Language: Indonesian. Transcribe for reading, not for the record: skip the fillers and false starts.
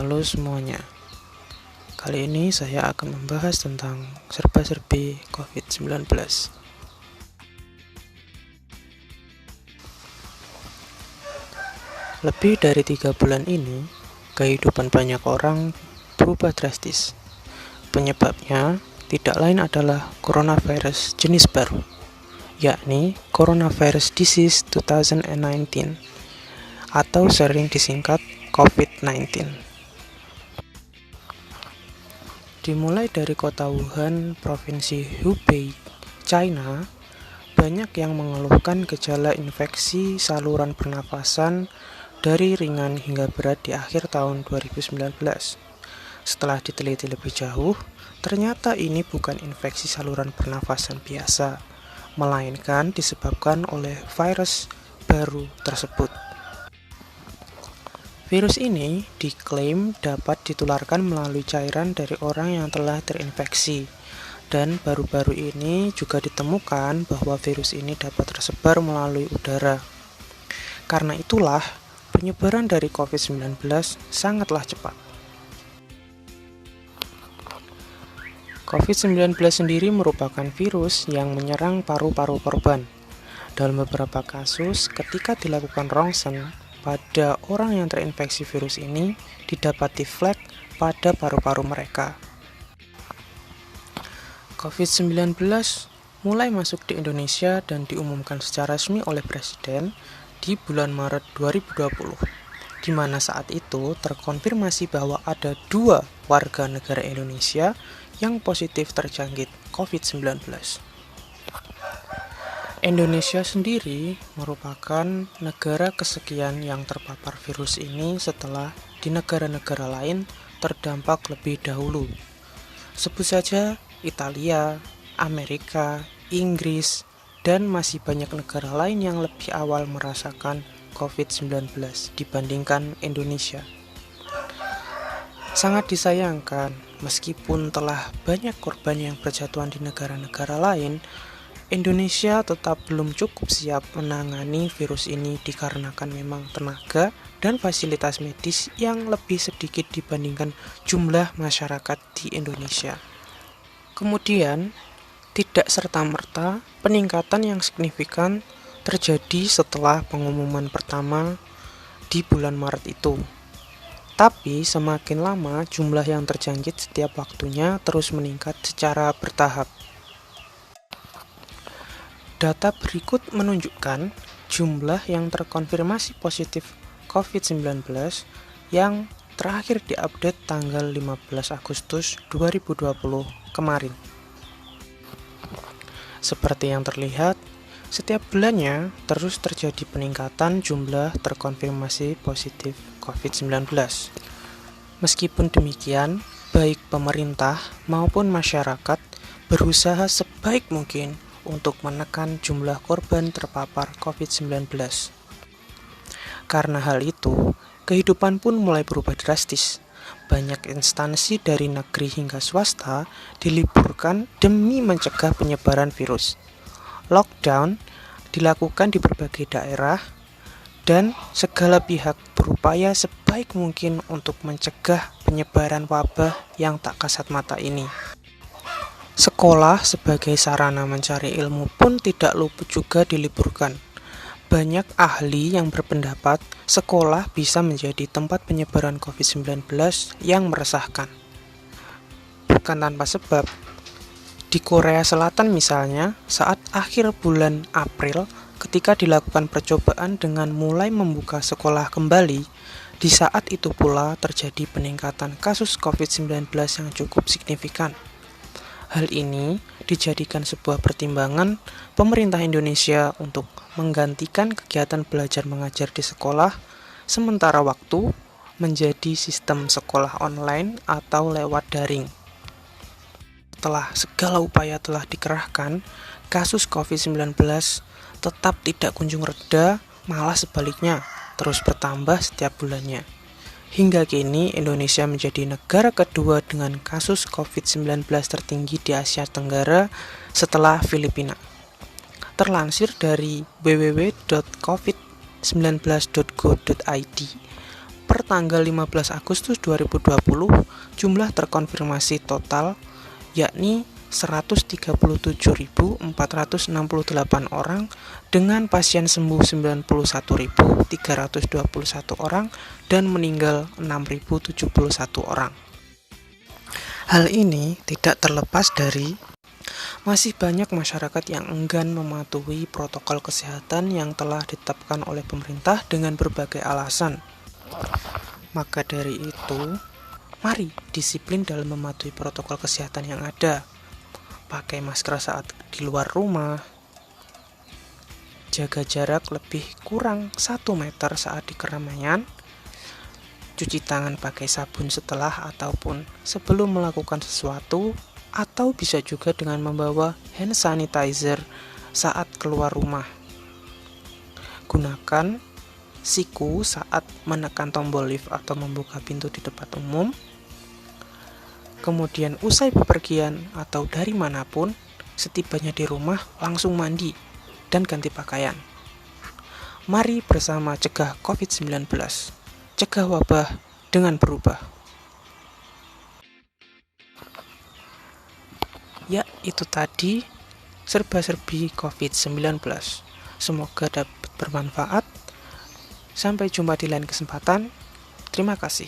Halo semuanya. Kali ini saya akan membahas tentang serba-serbi COVID-19. Lebih dari 3 bulan ini, kehidupan banyak orang berubah drastis. Penyebabnya tidak lain adalah coronavirus jenis baru, yakni Coronavirus Disease 2019 atau sering disingkat COVID-19. Dimulai dari kota Wuhan, provinsi Hubei, China, banyak yang mengeluhkan gejala infeksi saluran pernafasan dari ringan hingga berat di akhir tahun 2019. Setelah diteliti lebih jauh, ternyata ini bukan infeksi saluran pernafasan biasa, melainkan disebabkan oleh virus baru tersebut. Virus ini diklaim dapat ditularkan melalui cairan dari orang yang telah terinfeksi, dan baru-baru ini juga ditemukan bahwa virus ini dapat tersebar melalui udara. Karena itulah, penyebaran dari COVID-19 sangatlah cepat. COVID-19 sendiri merupakan virus yang menyerang paru-paru korban. Dalam beberapa kasus, ketika dilakukan rongsen pada orang yang terinfeksi virus ini, didapati flek pada paru-paru mereka. COVID-19 mulai masuk di Indonesia dan diumumkan secara resmi oleh Presiden di bulan Maret 2020, di mana saat itu terkonfirmasi bahwa ada 2 warga negara Indonesia yang positif terjangkit COVID-19. Indonesia sendiri merupakan negara kesekian yang terpapar virus ini setelah di negara-negara lain terdampak lebih dahulu. Sebut saja Italia, Amerika, Inggris, dan masih banyak negara lain yang lebih awal merasakan COVID-19 dibandingkan Indonesia. Sangat disayangkan, meskipun telah banyak korban yang berjatuhan di negara-negara lain, Indonesia tetap belum cukup siap menangani virus ini dikarenakan memang tenaga dan fasilitas medis yang lebih sedikit dibandingkan jumlah masyarakat di Indonesia. Kemudian, tidak serta-merta peningkatan yang signifikan terjadi setelah pengumuman pertama di bulan Maret itu. Tapi semakin lama jumlah yang terjangkit setiap waktunya terus meningkat secara bertahap. Data berikut menunjukkan jumlah yang terkonfirmasi positif COVID-19 yang terakhir diupdate tanggal 15 Agustus 2020 kemarin. Seperti yang terlihat, setiap bulannya terus terjadi peningkatan jumlah terkonfirmasi positif COVID-19. Meskipun demikian, baik pemerintah maupun masyarakat berusaha sebaik mungkin untuk menekan jumlah korban terpapar COVID-19. Karena hal itu, kehidupan pun mulai berubah drastis. Banyak instansi dari negeri hingga swasta diliburkan demi mencegah penyebaran virus. Lockdown dilakukan di berbagai daerah, dan segala pihak berupaya sebaik mungkin untuk mencegah penyebaran wabah yang tak kasat mata ini. Sekolah sebagai sarana mencari ilmu pun tidak luput juga diliburkan. Banyak ahli yang berpendapat sekolah bisa menjadi tempat penyebaran COVID-19 yang meresahkan. Bukan tanpa sebab, di Korea Selatan misalnya, saat akhir bulan April ketika dilakukan percobaan dengan mulai membuka sekolah kembali, di saat itu pula terjadi peningkatan kasus COVID-19 yang cukup signifikan. Hal ini dijadikan sebuah pertimbangan pemerintah Indonesia untuk menggantikan kegiatan belajar mengajar di sekolah sementara waktu menjadi sistem sekolah online atau lewat daring. Setelah segala upaya telah dikerahkan, kasus COVID-19 tetap tidak kunjung reda, malah sebaliknya terus bertambah setiap bulannya. Hingga kini, Indonesia menjadi negara kedua dengan kasus COVID-19 tertinggi di Asia Tenggara setelah Filipina. Terlansir dari www.covid19.go.id, Per tanggal 15 Agustus 2020, jumlah terkonfirmasi total yakni 137.468 orang dengan pasien sembuh 91.321 orang dan meninggal 6.071 orang. Hal ini tidak terlepas dari masih banyak masyarakat yang enggan mematuhi protokol kesehatan yang telah ditetapkan oleh pemerintah dengan berbagai alasan. Maka dari itu, mari disiplin dalam mematuhi protokol kesehatan yang ada. Pakai masker saat di luar rumah, jaga jarak lebih kurang 1 meter saat di keramaian, cuci tangan pakai sabun setelah ataupun sebelum melakukan sesuatu, atau bisa juga dengan membawa hand sanitizer saat keluar rumah. Gunakan siku saat menekan tombol lift atau membuka pintu di tempat umum. Kemudian usai bepergian atau dari manapun, setibanya di rumah langsung mandi dan ganti pakaian. Mari bersama cegah COVID-19, cegah wabah dengan berubah. Ya, itu tadi serba-serbi COVID-19. Semoga dapat bermanfaat. Sampai jumpa di lain kesempatan. Terima kasih.